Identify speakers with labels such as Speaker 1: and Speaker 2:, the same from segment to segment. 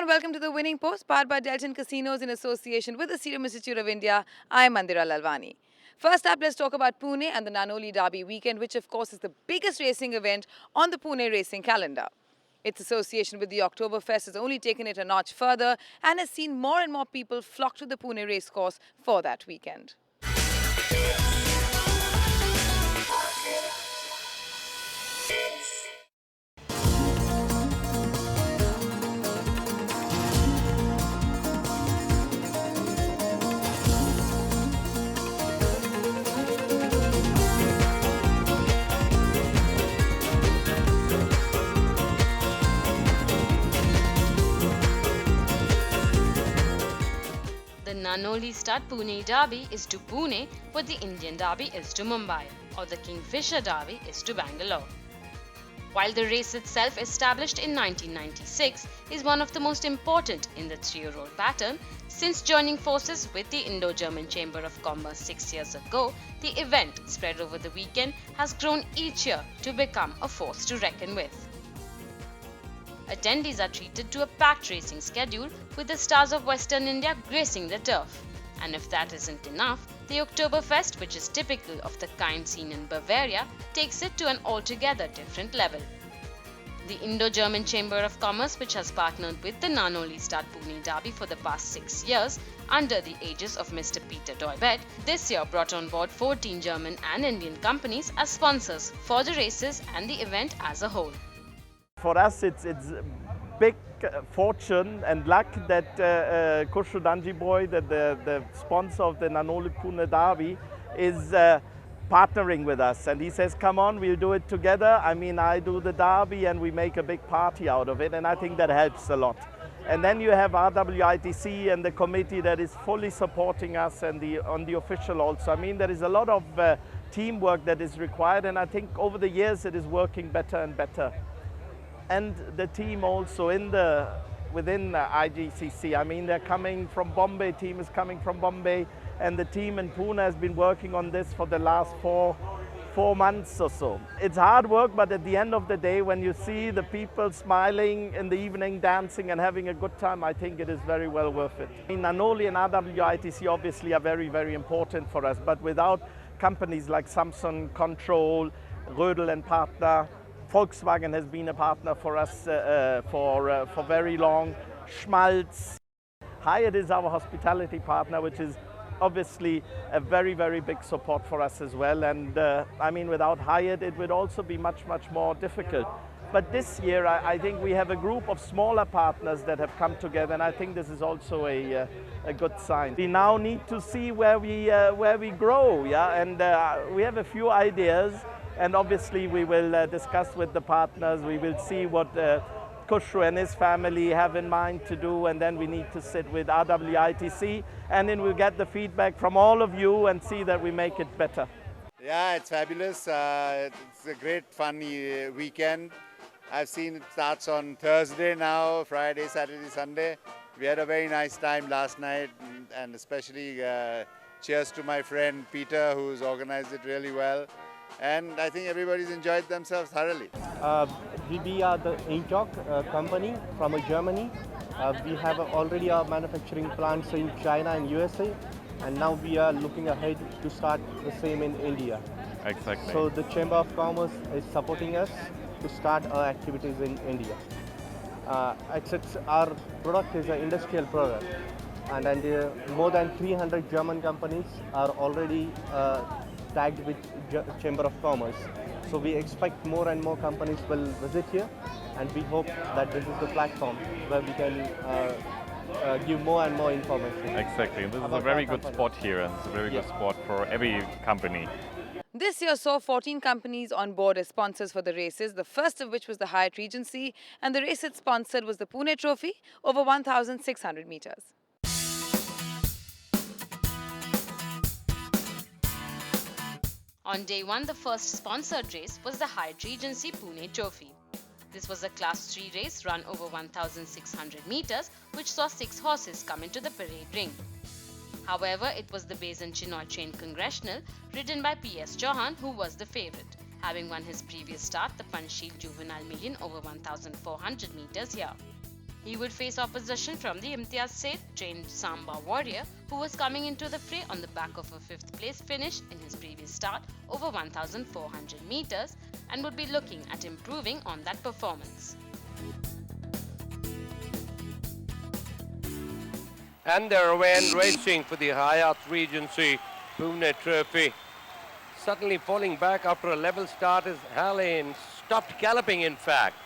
Speaker 1: and welcome to the Winning Post, powered by Delton Casinos in association with the Serum Institute of India. I'm Mandira Lalwani. First up, let's talk about Pune and the Nanoli Derby weekend, which of course is the biggest racing event on the Pune racing calendar. Its association with the Oktober Fest has only taken it a notch further and has seen more and more people flock to the Pune racecourse for that weekend.
Speaker 2: The Nanoli Stud Pune Derby is to Pune, but the Indian Derby is to Mumbai, or the Kingfisher Derby is to Bangalore. While the race itself, established in 1996, is one of the most important in the three-year-old pattern, since joining forces with the Indo-German Chamber of Commerce 6 years ago, the event, spread over the weekend, has grown each year to become a force to reckon with. Attendees are treated to a packed racing schedule, with the stars of Western India gracing the turf. And if that isn't enough, the Oktober Fest, which is typical of the kind seen in Bavaria, takes it to an altogether different level. The Indo-German Chamber of Commerce, which has partnered with the Nanoli Stud Pune Derby for the past 6 years, under the aegis of Mr. Peter Doibet, this year brought on board 14 German and Indian companies as sponsors for the races and the event as a whole.
Speaker 3: For us, it's big fortune and luck that Khushru Danjiboy, the sponsor of the Nanoli Pune Derby, is partnering with us. And he says, come on, we'll do it together. I mean, I do the derby and we make a big party out of it. And I think that helps a lot. And then you have RWITC and the committee that is fully supporting us, and on the official also. I mean, there is a lot of teamwork that is required. And I think over the years, it is working better and better. And the team also within IGCC, I mean, they're coming from Bombay, team is coming from Bombay, and the team in Pune has been working on this for the last four months or so. It's hard work, but at the end of the day, when you see the people smiling in the evening, dancing and having a good time, I think it is very well worth it. I mean, Nanoli and RWITC obviously are very, very important for us, but without companies like Samson, Control, Rhode and partner, Volkswagen has been a partner for us for very long. Schmalz. Hyatt is our hospitality partner, which is obviously a very, very big support for us as well. And I mean, without Hyatt, it would also be much, much more difficult. But this year, I think we have a group of smaller partners that have come together, and I think this is also a good sign. We now need to see where we grow, yeah, and we have a few ideas. And obviously we will discuss with the partners, we will see what Khushru and his family have in mind to do, and then we need to sit with RWITC, and then we'll get the feedback from all of you and see that we make it better.
Speaker 4: Yeah, it's fabulous. It's a great fun weekend. I've seen it starts on Thursday now, Friday, Saturday, Sunday. We had a very nice time last night, and especially cheers to my friend Peter, who's organized it really well. And I think everybody's enjoyed themselves thoroughly.
Speaker 5: We are the Intok company from Germany. We have already our manufacturing plants in China and USA, and now we are looking ahead to start the same in India.
Speaker 6: Exactly.
Speaker 5: So the Chamber of Commerce is supporting us to start our activities in India. Our product is an industrial product, and more than 300 German companies are already tagged with Chamber of Commerce. So we expect more and more companies will visit here, and we hope that this is the platform where we can give more and more information.
Speaker 6: Exactly. This is a very good spot here, and it's a very good spot for every company.
Speaker 1: This year saw 14 companies on board as sponsors for the races, the first of which was the Hyatt Regency, and the race it sponsored was the Pune Trophy over 1,600 meters.
Speaker 2: On day one, the first sponsored race was the Hyatt Regency Pune Trophy. This was a Class 3 race run over 1,600 meters, which saw 6 horses come into the parade ring. However, it was the Basin Chinoy trained Congressional, ridden by P.S. Chauhan, who was the favourite, having won his previous start, the Panchsheel Juvenile Million over 1,400 meters here. He would face opposition from the Imtiaz Seth trained Samba warrior, who was coming into the fray on the back of a 5th place finish in his previous start over 1,400 meters and would be looking at improving on that performance.
Speaker 7: And they're away and racing for the Hyatt Regency Pune Trophy. Suddenly falling back after a level start is Hallane, stopped galloping in fact.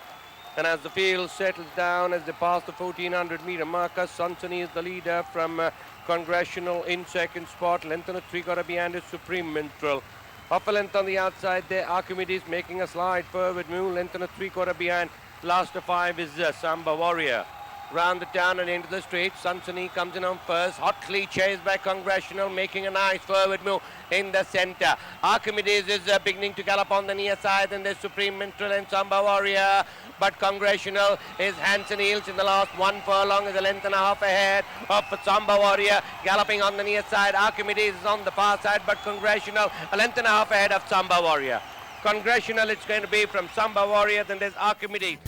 Speaker 7: And as the field settles down, as they pass the 1400 meter marker, Samson is the leader from Congressional in second spot. Length and a 3/4 behind is Supreme Minstrel. Half a length on the outside there, Archimedes making a slide forward move. Length and a 3/4 behind. Last of 5 is Samba Warrior. Round the town and into the street, Sansoni comes in on first, hotly chased by Congressional, making a nice forward move in the centre. Archimedes is beginning to gallop on the near side, and there's Supreme Minstrel and Samba Warrior. But Congressional is hands and heels in the last 1 furlong, is a length and a half ahead of Samba Warrior, galloping on the near side. Archimedes is on the far side, but Congressional a length and a half ahead of Samba Warrior. Congressional, it's going to be from Samba Warrior, then there's Archimedes.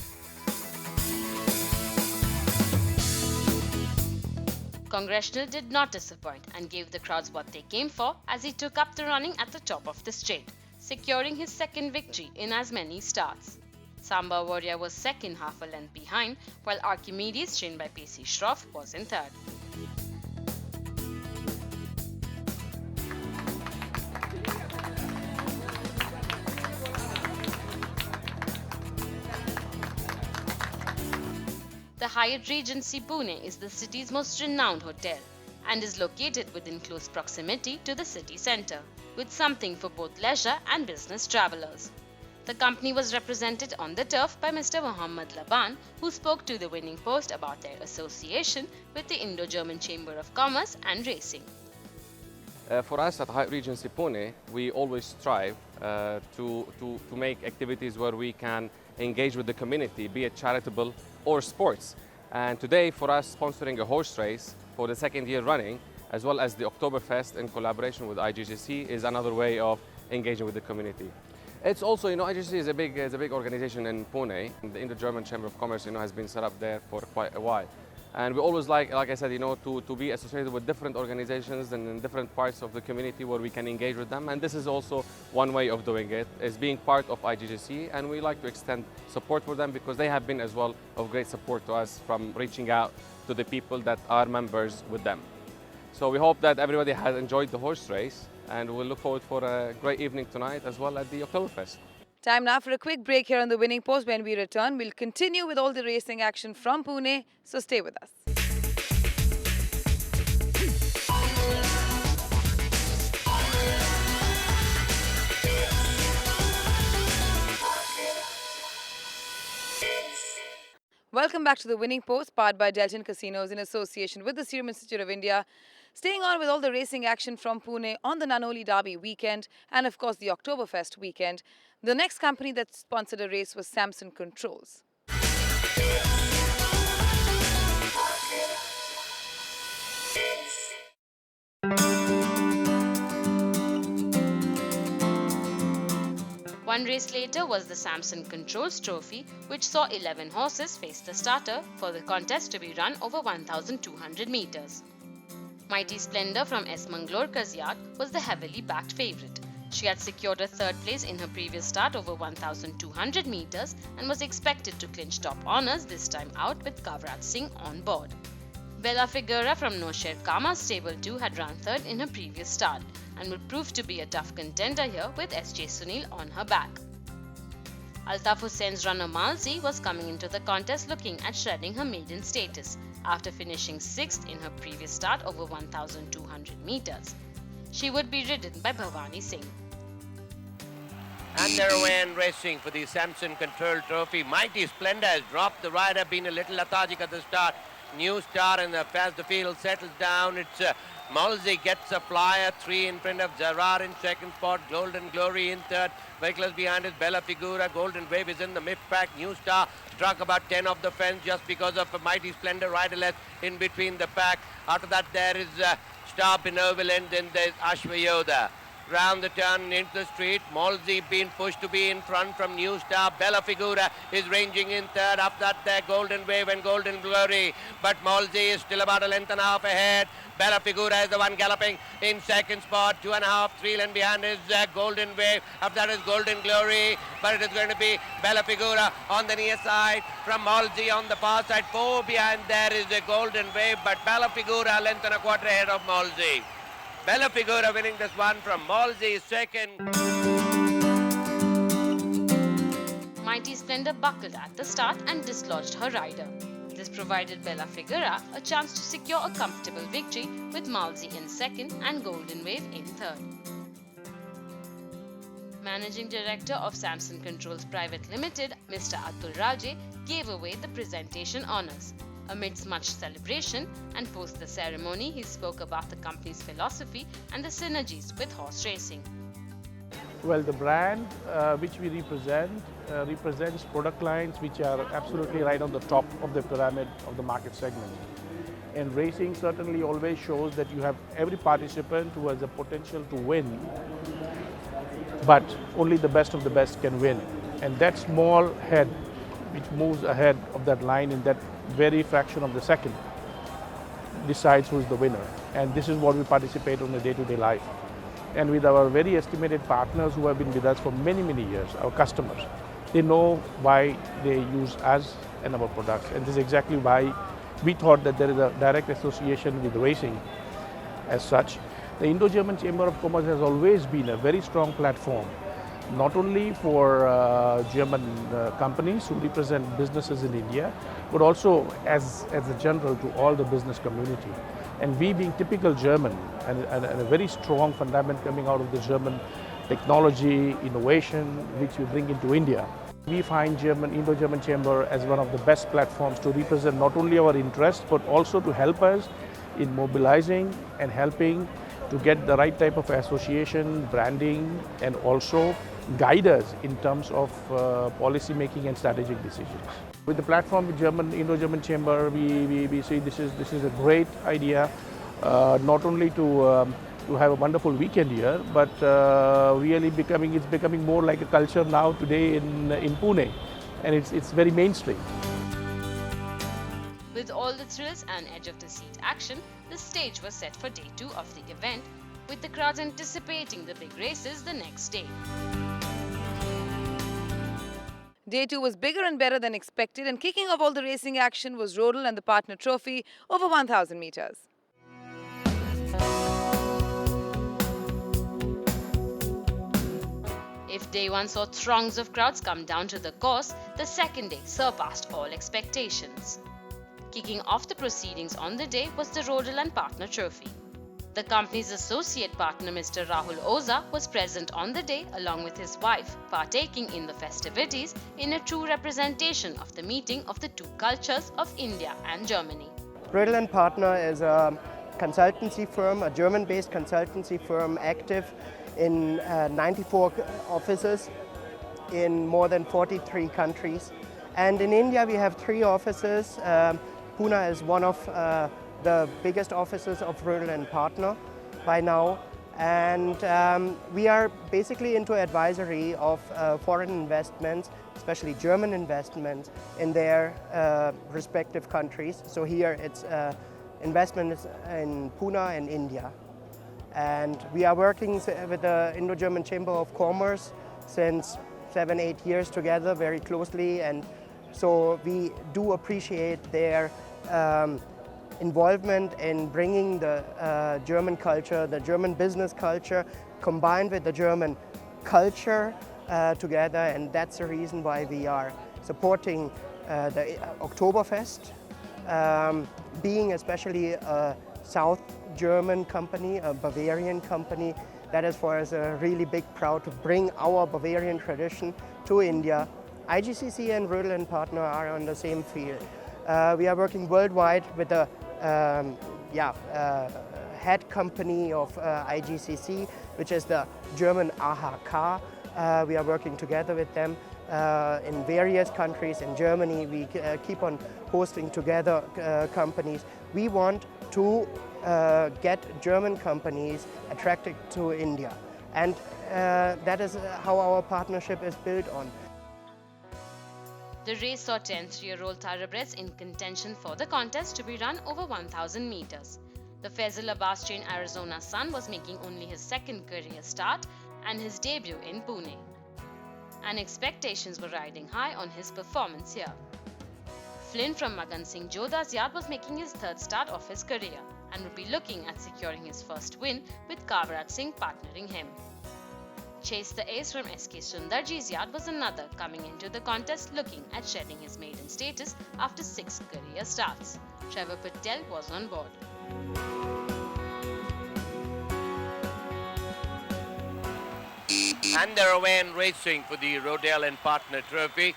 Speaker 2: Congressional did not disappoint and gave the crowds what they came for as he took up the running at the top of the straight, securing his second victory in as many starts. Samba Warrior was second, half a length behind, while Archimedes, trained by Pacey Schroff, was in third. The Hyatt Regency Pune is the city's most renowned hotel and is located within close proximity to the city centre, with something for both leisure and business travellers. The company was represented on the turf by Mr. Mohammad Laban, who spoke to the Winning Post about their association with the Indo-German Chamber of Commerce and Racing.
Speaker 8: For us at Hyatt Regency Pune, we always strive to make activities where we can engage with the community, be it charitable or sports. And today, for us, sponsoring a horse race for the second year running, as well as the Oktober Fest in collaboration with IGGC, is another way of engaging with the community. It's also, IGGC is a big organization in Pune. The Indo-German Chamber of Commerce, has been set up there for quite a while. And we always like I said, to be associated with different organizations and in different parts of the community where we can engage with them. And this is also one way of doing it, is being part of IGGC. And we like to extend support for them because they have been as well of great support to us from reaching out to the people that are members with them. So we hope that everybody has enjoyed the horse race, and we'll look forward for a great evening tonight as well at the Oktoberfest.
Speaker 1: Time now for a quick break here on the Winning Post. When we return, we'll continue with all the racing action from Pune, so stay with us. Welcome back to the Winning Post, powered by Delton Casinos in association with the Serum Institute of India. Staying on with all the racing action from Pune on the Nanoli Derby weekend and, of course, the Oktoberfest weekend. The next company that sponsored a race was Samson Controls.
Speaker 2: One race later was the Samson Controls Trophy, which saw 11 horses face the starter for the contest to be run over 1,200 meters. Mighty Splendor from S. Mangalorkar's yard was the heavily backed favourite. She had secured a third place in her previous start over 1,200 meters and was expected to clinch top honours this time out with Kavrat Singh on board. Bella Figura from Nosher Kama's stable 2 had run third in her previous start and would prove to be a tough contender here with S.J. Sunil on her back. Altaf Hussein's runner Malzi was coming into the contest looking at shredding her maiden status after finishing 6th in her previous start over 1,200 meters. She would be ridden by Bhavani Singh.
Speaker 7: And they're away and racing for the Samson Control Trophy. Mighty Splendor has dropped the rider, been a little lethargic at the start. New start, and as the field settles down, it's Malzi gets a flyer, 3 in front of Zarar in second spot, Golden Glory in third, vehicles behind is Bella Figura, Golden Wave is in the mid-pack, New Star struck about 10 off the fence just because of a Mighty Splendor riderless in between the pack. After that there is Star Benevolent, and there's Ashwayoda. Round the turn into the street, Malzi being pushed to be in front from New Star. Bella Figura is ranging in third. Up that there, Golden Wave and Golden Glory. But Malzi is still about a length and a half ahead. Bella Figura is the one galloping in second spot. 2.5, 3 lengths behind is Golden Wave. Up that is Golden Glory. But it is going to be Bella Figura on the near side from Malzi on the far side. 4 behind there is the Golden Wave. But Bella Figura length and a quarter ahead of Malzi. Bella Figura winning this one from Malzi second.
Speaker 2: Mighty Splendor buckled at the start and dislodged her rider. This provided Bella Figura a chance to secure a comfortable victory with Malzi in second and Golden Wave in third. Managing Director of Samson Controls Private Limited, Mr. Atul Raje, gave away the presentation honours. Amidst much celebration and post the ceremony, he spoke about the company's philosophy and the synergies with horse racing.
Speaker 9: Well, the brand which we represents product lines which are absolutely right on the top of the pyramid of the market segment. And racing certainly always shows that you have every participant who has the potential to win, but only the best of the best can win. And that small head which moves ahead of that line in that very fraction of the second decides who is the winner. And this is what we participate on a day-to-day life. And with our very estimated partners who have been with us for many, many years, our customers, they know why they use us and our products. And this is exactly why we thought that there is a direct association with racing as such. The Indo-German Chamber of Commerce has always been a very strong platform, not only for German companies who represent businesses in India, but also as a general to all the business community. And we being typical German and a very strong fundament coming out of the German technology, innovation, which we bring into India, we find Indo-German Chamber as one of the best platforms to represent not only our interests, but also to help us in mobilizing and helping to get the right type of association, branding, and also guide us in terms of policy making and strategic decisions. With the platform with Indo-German Chamber, we see this is a great idea, not only to have a wonderful weekend here, but really it's becoming more like a culture now today in Pune, and it's very mainstream.
Speaker 2: With all the thrills and edge of the seat action, the stage was set for day 2 of the event, with the crowds anticipating the big races the next day.
Speaker 1: Day 2 was bigger and better than expected, and kicking off all the racing action was Rhode and the partner trophy over 1,000 meters.
Speaker 2: If day 1 saw throngs of crowds come down to the course, the second day surpassed all expectations. Kicking off the proceedings on the day was the Rhode and Partner Trophy. The company's associate partner, Mr. Rahul Oza, was present on the day along with his wife, partaking in the festivities in a true representation of the meeting of the two cultures of India and Germany.
Speaker 10: Rhode & Partner is a consultancy firm, a German-based consultancy firm active in 94 offices in more than 43 countries. And in India we have 3 offices. Pune is one of the biggest offices of Rhode & Partner by now. And we are basically into advisory of foreign investments, especially German investments in their respective countries. So here it's investments in Pune and India. And we are working with the Indo-German Chamber of Commerce since 7-8 years together very closely. And so we do appreciate their involvement in bringing the German culture, the German business culture, combined with the German culture together, and that's the reason why we are supporting the Oktoberfest, being especially a South German company, a Bavarian company. That is for us a really big proud to bring our Bavarian tradition to India. IGCC and Rhode & Partner are on the same field. We are working worldwide with the head company of IGCC, which is the German AHK. We are working together with them in various countries. In Germany, we keep on hosting together companies. We want to get German companies attracted to India. And that is how our partnership is built on.
Speaker 2: The race saw 10 three-year-old thoroughbreds in contention for the contest to be run over 1,000 meters. The Faisal Abbas trained Arizona son was making only his second career start and his debut in Pune. And expectations were riding high on his performance here. Flynn from Magan Singh Jodha's yard was making his third start of his career and would be looking at securing his first win with Kavraj Singh partnering him. Chase the Ace from SK Sundarji's yard was another coming into the contest looking at shedding his maiden status after 6 career starts. Trevor Patel was on board.
Speaker 7: And they're away and racing for the Rhode and Partner Trophy.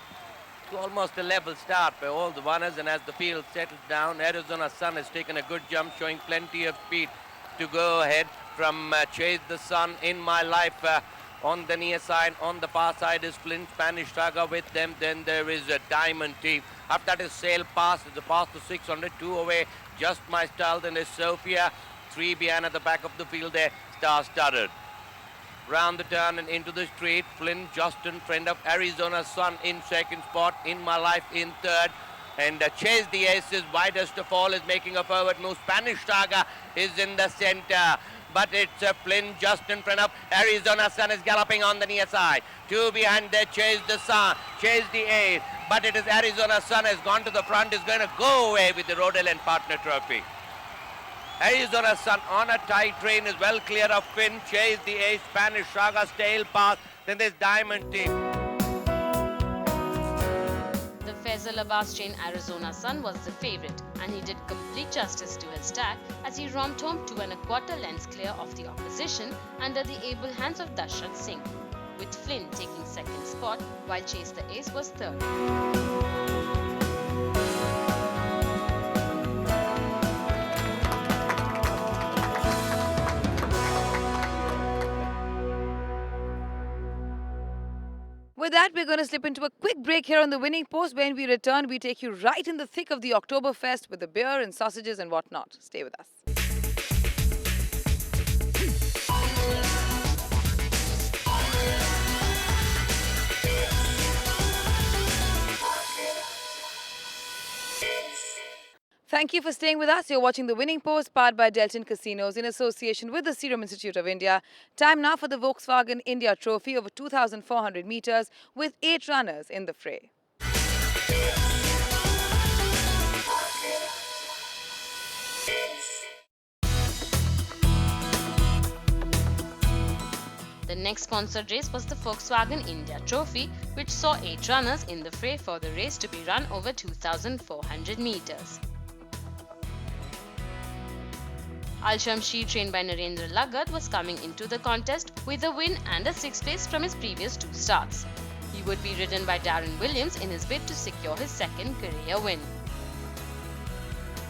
Speaker 7: To almost a level start by all the runners, and as the field settles down, Arizona Sun has taken a good jump, showing plenty of speed to go ahead from Chase the Sun. In My Life on the near side. On the far side is Flint, Spanish Saga with them. Then there is a Diamond Team. After that is Sail Pass. It's a pass to 600, 2 away. Just My Style. Then is Sophia. 3 behind at the back of the field there. Star-studded. Round the turn and into the straight. Flynn just in front of Arizona Sun in second spot. In My Life in third. And Chase the Ace is widest of all, is making a forward move. Spanish Saga is in the center. But it's Flynn just in front of Arizona Sun is galloping on the near side. 2 behind there, Chase the Sun, Chase the Ace. But it is Arizona Sun has gone to the front, is going to go away with the Rhode and Partner Trophy. Arizona Sun on a tight train is well clear of Finn, Chase the Ace, Spanish Saga, Sail Pass. Then there's Diamond Team.
Speaker 2: The Faisal Abbas trained Arizona Sun was the favourite, and he did complete justice to his tag as he romped home 2 1/4 lengths clear of the opposition under the able hands of Dashrath Singh, with Flynn taking second spot while Chase the Ace was third.
Speaker 1: With that, we're going to slip into a quick break here on the Winning Post. When we return, we take you right in the thick of the Oktober Fest with the beer and sausages and whatnot. Stay with us. Thank you for staying with us. You're watching The Winning Post, powered by Delton Casinos in association with the Serum Institute of India. Time now for the Volkswagen India Trophy over 2,400 meters with 8 runners in the fray.
Speaker 2: The next sponsored race was the Volkswagen India Trophy, which saw 8 runners in the fray for the race to be run over 2,400 meters. Al-Shamsheer, trained by Narendra Lagat, was coming into the contest with a win and a 6th place from his previous 2 starts. He would be ridden by Darren Williams in his bid to secure his second career win.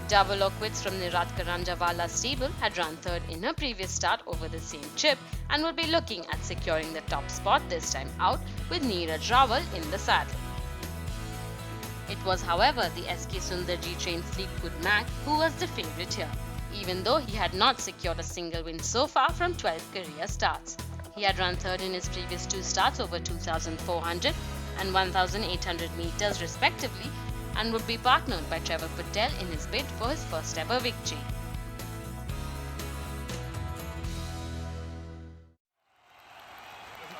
Speaker 2: Double Oakwitz from Nirat Karanjawala's stable had run third in her previous start over the same trip and would be looking at securing the top spot this time out with Neeraj Rawal in the saddle. It was, however, the SK Sundarji trained Fleetwood Mac who was the favourite here, even though he had not secured a single win so far from 12 career starts. He had run third in his previous 2 starts over 2,400 and 1,800 meters respectively, and would be partnered by Trevor Patel in his bid for his first ever victory.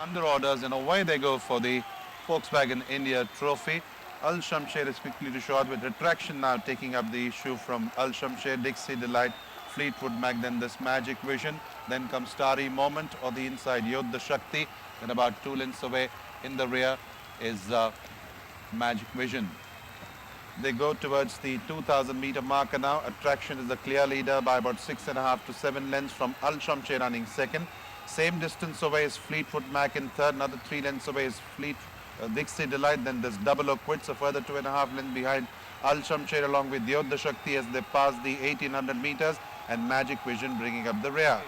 Speaker 11: Under orders, and away they go for the Volkswagen India Trophy. Al-Shamsheer is quickly to short with retraction now, taking up the issue from Al-Shamsheer, Dixie Delight, Fleetwood Mac, then this Magic Vision, then comes Starry Moment or the inside Yodha Shakti, then about 2 lengths away in the rear is Magic Vision. They go towards the 2,000 meter marker now. Attraction is the clear leader by about 6.5 to 7 lengths from Al-Shamsheer running second. Same distance away is Fleetwood Mac in third. Another 3 lengths away is Dixie Delight. Then there's Double Oakwitz, a further 2.5 lengths behind Al-Shamsheer along with Yodha Shakti as they pass the 1,800 meters, and Magic Vision bringing up the rear.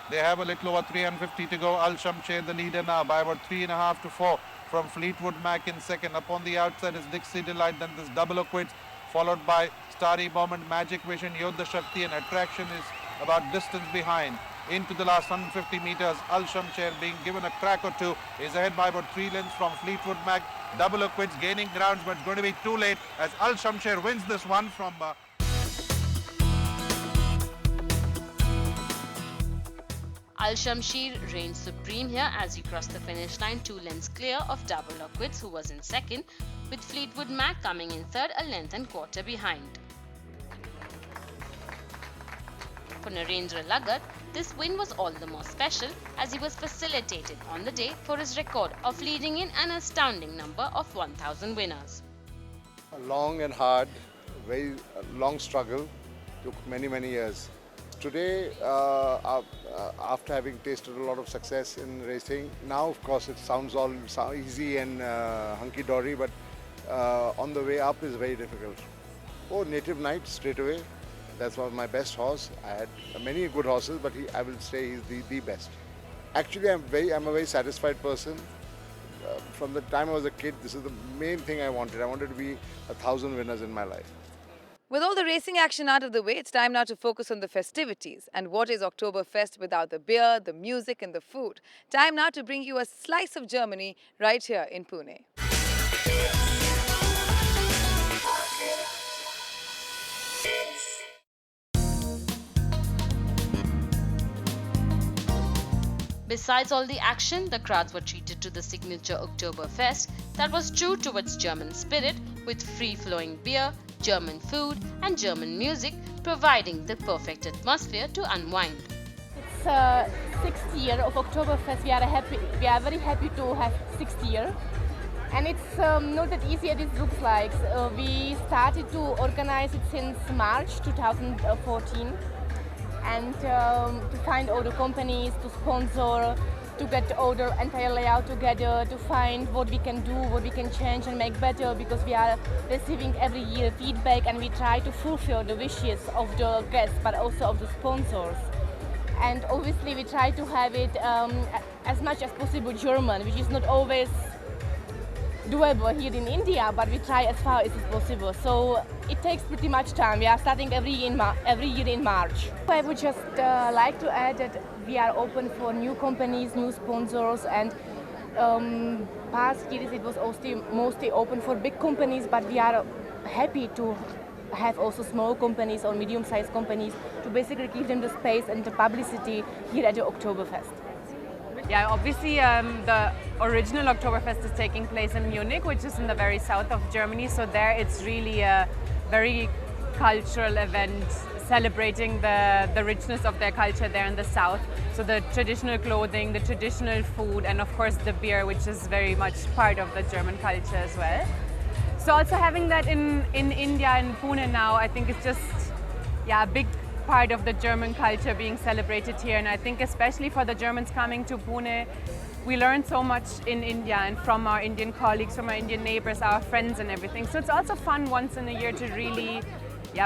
Speaker 11: They have a little over 350 to go. Al-Shamsheer the leader now by about 3.5 to 4 from Fleetwood Mac in second. Up on the outside is Dixie Delight, then this Double Oakwitz, followed by Starry Moment, Magic Vision, Yodha Shakti, and Attraction is about distance behind. into the last 150 meters. Al Shamsher being given a crack or two is ahead by about 3 lengths from Fleetwood Mac. Double Quits gaining grounds, but it's going to be too late as Al Shamsher wins this one from...
Speaker 2: Al Shamsher reigns supreme here as he crossed the finish line 2 lengths clear of Double Quits, who was in second, with Fleetwood Mac coming in third, a length and quarter behind. For Narendra Lagat, this win was all the more special as he was facilitated on the day for his record of leading in an astounding number of 1,000 winners.
Speaker 12: A long and hard, very long struggle, took many years. Today, after having tasted a lot of success in racing, now of course it sounds all easy and hunky-dory, but on the way up is very difficult. Oh, Native Knight straight away. That's one of my best horse. I had many good horses, but I will say he's the best. Actually, I'm a very satisfied person. From the time I was a kid, this is the main thing I wanted. I wanted to be 1,000 winners in my life.
Speaker 1: With all the racing action out of the way, it's time now to focus on the festivities. And what is Oktoberfest without the beer, the music and the food? Time now to bring you a slice of Germany right here in Pune.
Speaker 2: Besides all the action, the crowds were treated to the signature Oktoberfest that was true to its German spirit, with free-flowing beer, German food and German music, providing the perfect atmosphere to unwind.
Speaker 13: It's 6th year of Oktoberfest. We are very happy to have 6th year. And it's not that easy as it looks like. We started to organize it since March 2014. And to find all the companies, to sponsor, to get all the entire layout together, to find what we can do, what we can change and make better, because we are receiving every year feedback and we try to fulfill the wishes of the guests but also of the sponsors. And obviously we try to have it as much as possible German, which is not always doable here in India, but we try as far as it's possible. So it takes pretty much time. We are starting every year in March. I would just like to add that we are open for new companies, new sponsors, and past years it was also mostly open for big companies, but we are happy to have also small companies or medium-sized companies to basically give them the space and the publicity here at the Oktoberfest.
Speaker 14: Yeah, obviously the original Oktoberfest is taking place in Munich, which is in the very south of Germany. So there it's really a very cultural event celebrating the richness of their culture there in the south. So the traditional clothing, the traditional food, and of course the beer, which is very much part of the German culture as well. So also having that in India, in Pune now, I think it's just a big part of the German culture being celebrated here. And I think especially for the Germans coming to Pune, we learn so much in India and from our Indian colleagues, from our Indian neighbors, our friends and everything. So it's also fun once in a year to really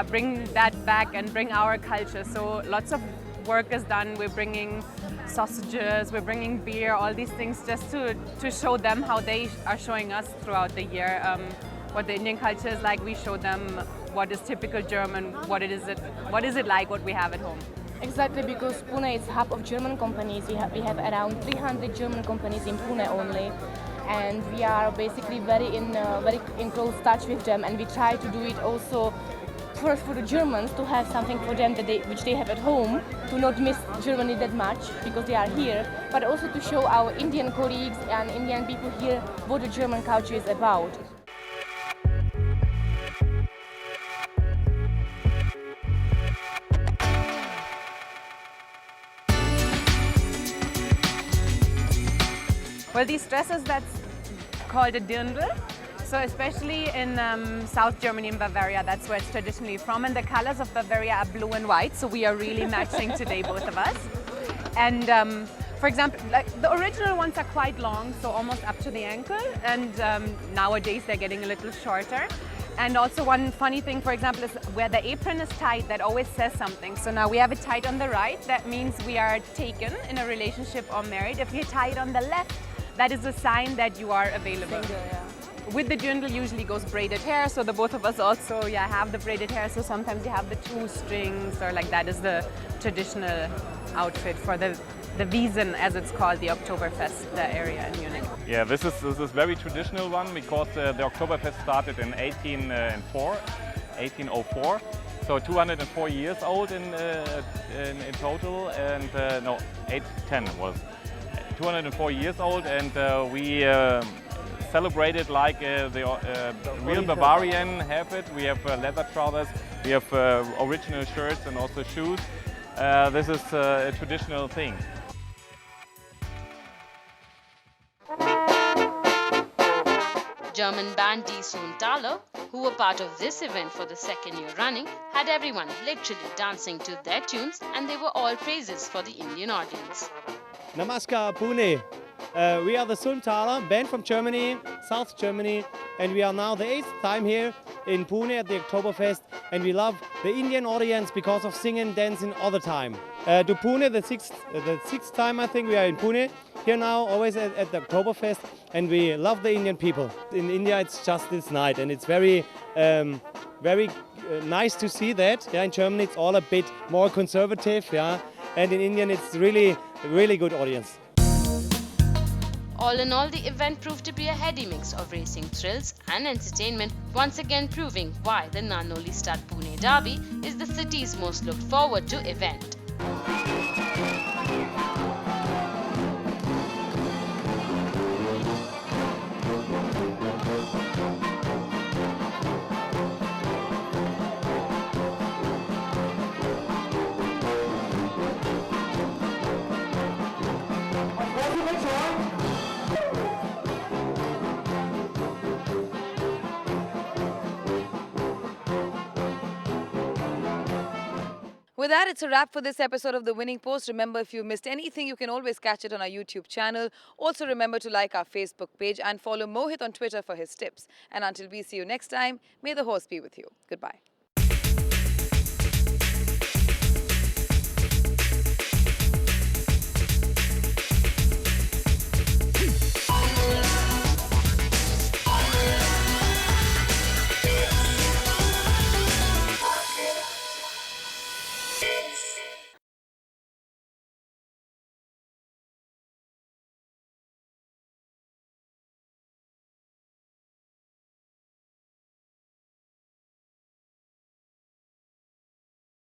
Speaker 14: bring that back and bring our culture. So lots of work is done. We're bringing sausages, we're bringing beer, all these things just to show them how they are showing us throughout the year what the Indian culture is like. We show them what is typical German, what is it like, what we have at home.
Speaker 13: Exactly, because Pune is hub of German companies. We have around 300 German companies in Pune only, and we are basically very in close touch with them, and we try to do it also first for the Germans to have something for them which they have at home, to not miss Germany that much because they are here, but also to show our Indian colleagues and Indian people here what the German culture is about.
Speaker 14: Well, these dresses, that's called a dirndl. So especially in South Germany, in Bavaria, that's where it's traditionally from. And the colors of Bavaria are blue and white, so we are really matching today, both of us. And for example, like the original ones are quite long, so almost up to the ankle. And nowadays they're getting a little shorter. And also one funny thing, for example, is where the apron is tight, that always says something. So now we have it tight on the right, that means we are taken in a relationship or married. If you tie it on the left, that is a sign that you are available.
Speaker 13: Single, yeah.
Speaker 14: with the dirndl usually goes braided hair, so the both of us also have the braided hair, so sometimes you have the 2 strings, or like that is the traditional outfit for the Wiesn, as it's called, the Oktoberfest area in Munich.
Speaker 6: Yeah, this is very traditional one because the Oktoberfest started in 1804. So 204 years old in total, and no, 810 was 204 years old, and we celebrated like the real Bavarian have it. We have leather trousers, we have original shirts and also shoes. This is a traditional thing.
Speaker 2: German band Die Sonthaler, who were part of this event for the second year running, had everyone literally dancing to their tunes, and they were all praises for the Indian audience.
Speaker 15: Namaskar Pune. We are the Sonthaler band from Germany, South Germany, and we are now the 8th time here in Pune at the Oktoberfest, and we love the Indian audience because of singing and dancing all the time. To Pune, the sixth time I think we are in Pune, here now always at the Oktoberfest, and we love the Indian people. In India it's just this night, and it's very nice to see that. Yeah, in Germany it's all a bit more conservative, yeah, and in India it's really good audience.
Speaker 2: All in all, the event proved to be a heady mix of racing thrills and entertainment, once again proving why the Nanoli Stud Pune Derby is the city's most looked forward to event.
Speaker 1: With that, it's a wrap for this episode of The Winning Post. Remember, if you missed anything, you can always catch it on our YouTube channel. Also, remember to like our Facebook page and follow Mohit on Twitter for his tips. And until we see you next time, may the horse be with you. Goodbye.